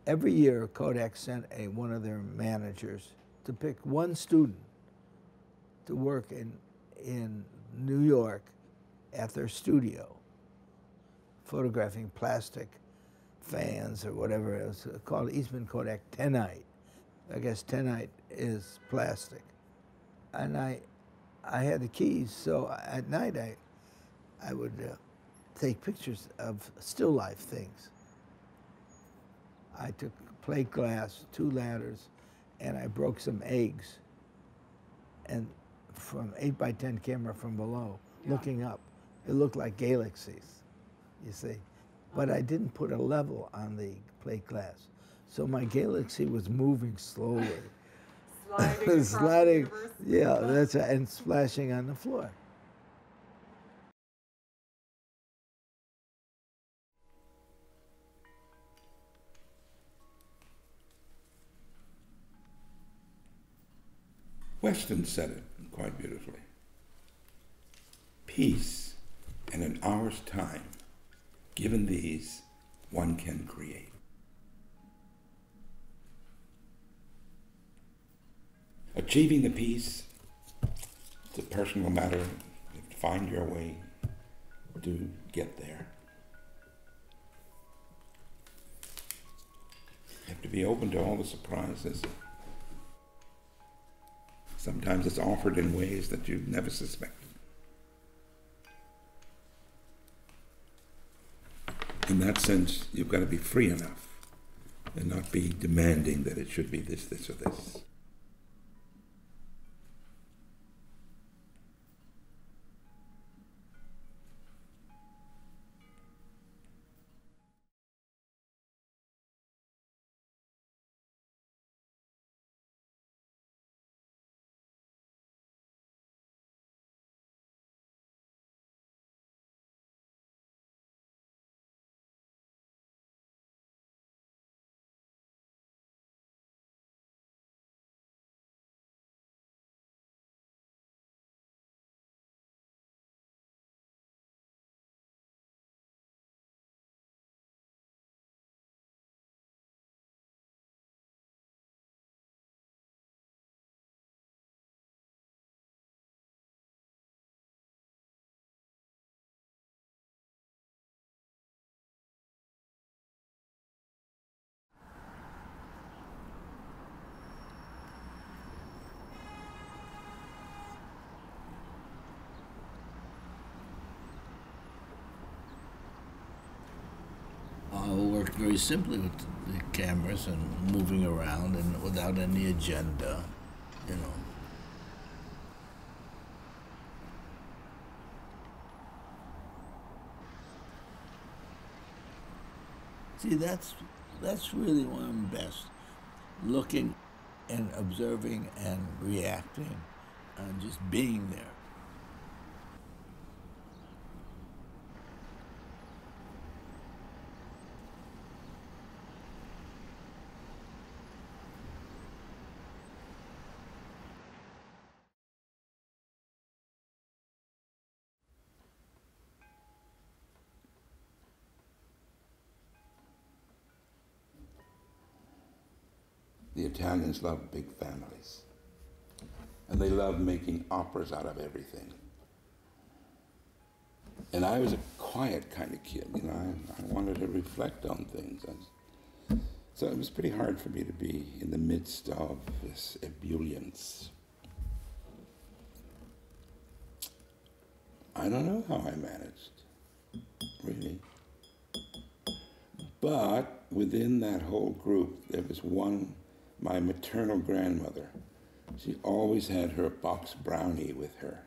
Every year, Kodak sent one of their managers to pick one student to work in New York at their studio, photographing plastic fans or whatever. It was called Eastman Kodak Tenite. I guess Tenite is plastic. And I had the keys, so at night I would take pictures of still life things. I took plate glass, 2 ladders, and I broke some eggs, and from 8x10 camera from below, looking up, it looked like galaxies, you see. But I didn't put a level on the plate glass, so my galaxy was moving slowly. Sliding, sliding, the universe. Yeah, that's right, and splashing on the floor. Weston said it quite beautifully. Peace in an hour's time, given these, one can create. Achieving the peace, it's a personal matter. You have to find your way to get there. You have to be open to all the surprises. Sometimes it's offered in ways that you've never suspected. In that sense, you've got to be free enough and not be demanding that it should be this, this, or this. Worked very simply with the cameras and moving around and without any agenda, you know. See, that's really when I'm best, looking and observing and reacting and just being there. The Italians love big families. And they love making operas out of everything. And I was a quiet kind of kid, you know, I wanted to reflect on things. So it was pretty hard for me to be in the midst of this ebullience. I don't know how I managed, really. But within that whole group, there was one, my maternal grandmother. She always had her box brownie with her.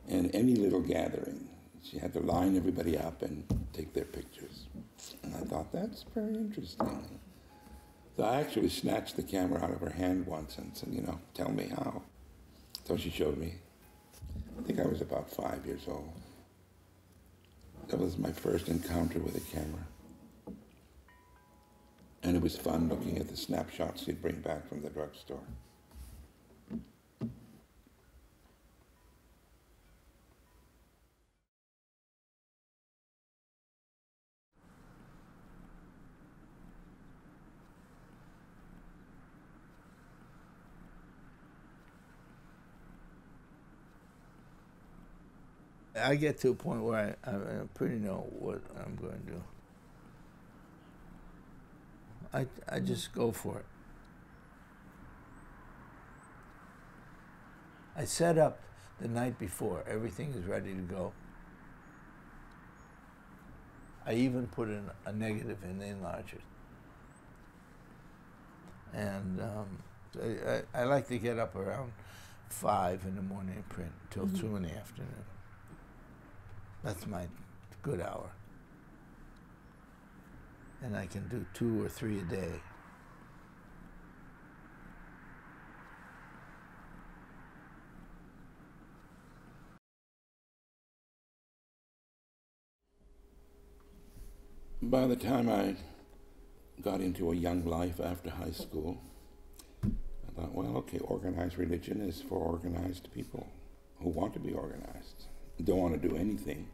And any little gathering, she had to line everybody up and take their pictures. And I thought, that's very interesting. So I actually snatched the camera out of her hand once and said, you know, tell me how. So she showed me. I think I was about 5 years old. That was my first encounter with a camera. And it was fun looking at the snapshots she'd bring back from the drugstore. I get to a point where I pretty know what I'm going to do. I just go for it. I set up the night before. Everything is ready to go. I even put in a negative in the enlarger. And I like to get up around 5 in the morning and print till 2 in the afternoon. That's my good hour. And I can do 2 or 3 a day. By the time I got into a young life after high school, I thought, well, okay, organized religion is for organized people who want to be organized, don't want to do anything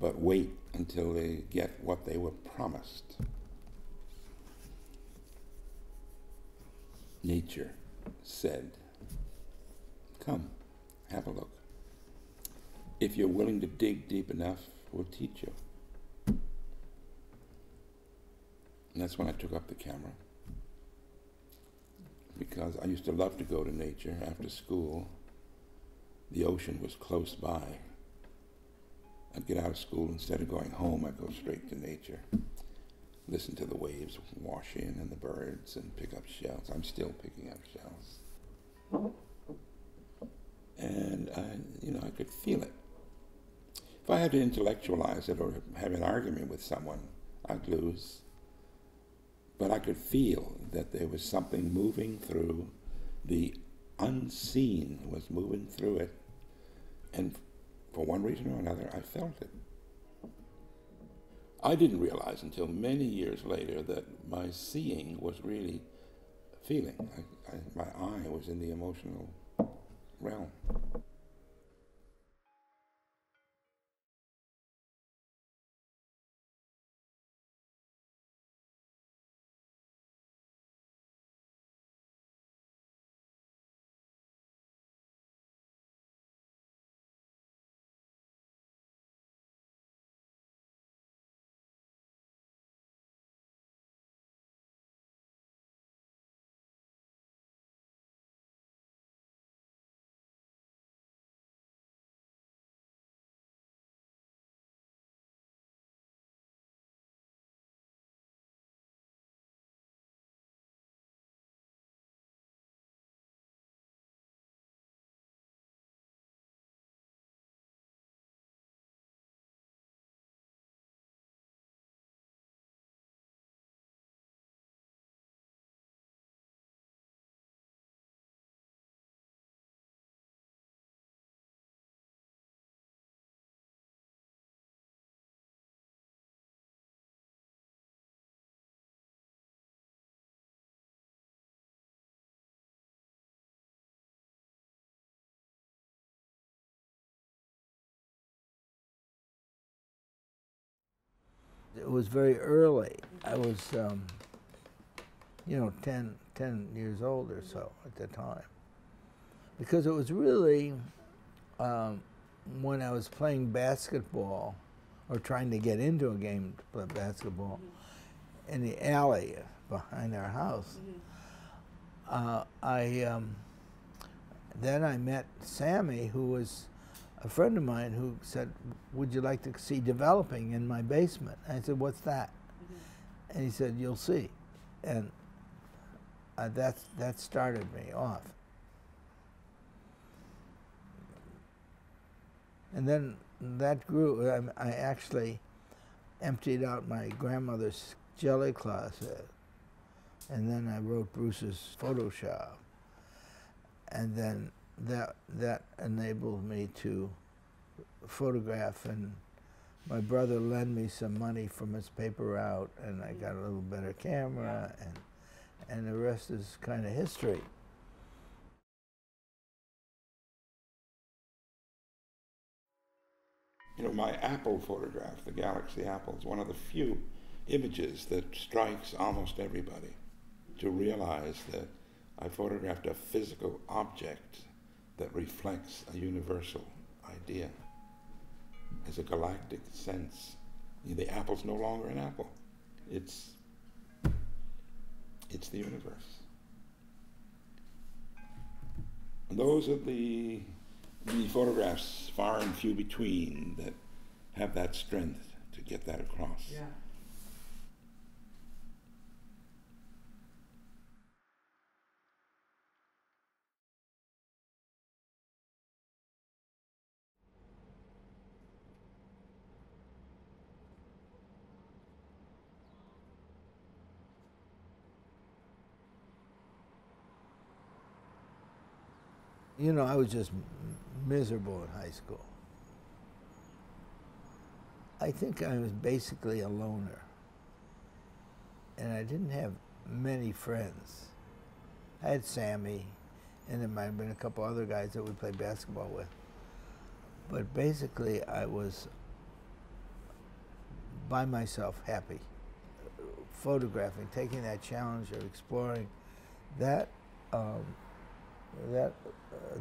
but wait until they get what they were promised. Nature said, come, have a look. If you're willing to dig deep enough, we'll teach you. And that's when I took up the camera, because I used to love to go to nature after school. The ocean was close by. I'd get out of school, instead of going home, I'd go straight to nature, listen to the waves wash in and the birds, and pick up shells. I'm still picking up shells. And I could feel it. If I had to intellectualize it or have an argument with someone, I'd lose. But I could feel that there was something moving through, the unseen was moving through it, and for one reason or another, I felt it. I didn't realize until many years later that my seeing was really feeling. My eye was in the emotional realm. It was very early. I was, 10 years old or so at the time. Because it was really when I was playing basketball, or trying to get into a game to play basketball, in the alley behind our house. Then I met Sammy, who was a friend of mine, who said, would you like to see developing in my basement? And I said, what's that? And he said, you'll see. And that started me off. And then that grew. I actually emptied out my grandmother's jelly closet, and then I wrote Bruce's Photoshop, and then that enabled me to photograph. And my brother lent me some money from his paper route, and I got a little better camera, and the rest is kind of history. My Apple photograph, the Galaxy Apple, is one of the few images that strikes almost everybody, to realize that I photographed a physical object that reflects a universal idea. as a galactic sense. The apple's no longer an apple. It's the universe. And those are the photographs, far and few between, that have that strength to get that across. Yeah. You know, I was just miserable in high school. I think I was basically a loner. And I didn't have many friends. I had Sammy, and there might have been a couple other guys that we played basketball with. But basically, I was by myself, happy. Photographing, taking that challenge of exploring, that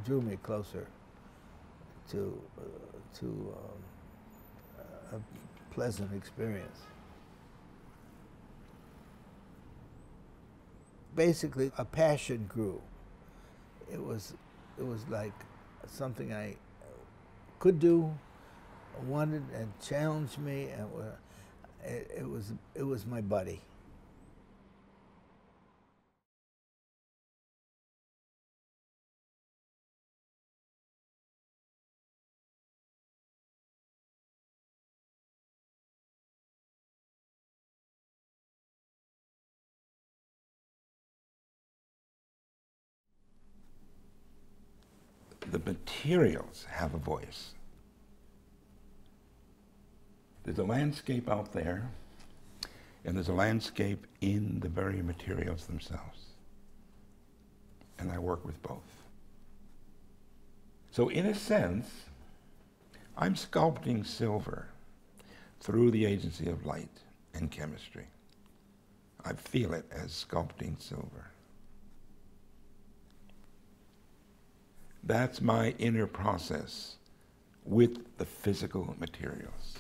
drew me closer to a pleasant experience. Basically, a passion grew. It was like something I could do, wanted, and challenged me, and it was my buddy. The materials have a voice. There's a landscape out there, and there's a landscape in the very materials themselves. And I work with both. So in a sense, I'm sculpting silver through the agency of light and chemistry. I feel it as sculpting silver. That's my inner process with the physical materials.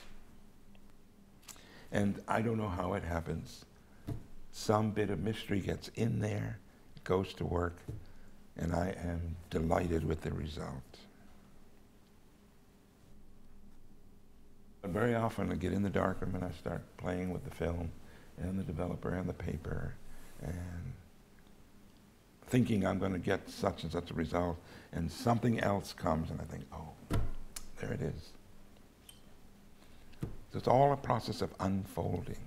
And I don't know how it happens. Some bit of mystery gets in there, it goes to work, and I am delighted with the result. But very often I get in the darkroom and I start playing with the film and the developer and the paper and thinking I'm going to get such and such a result, and something else comes and I think, oh, there it is. So it's all a process of unfolding.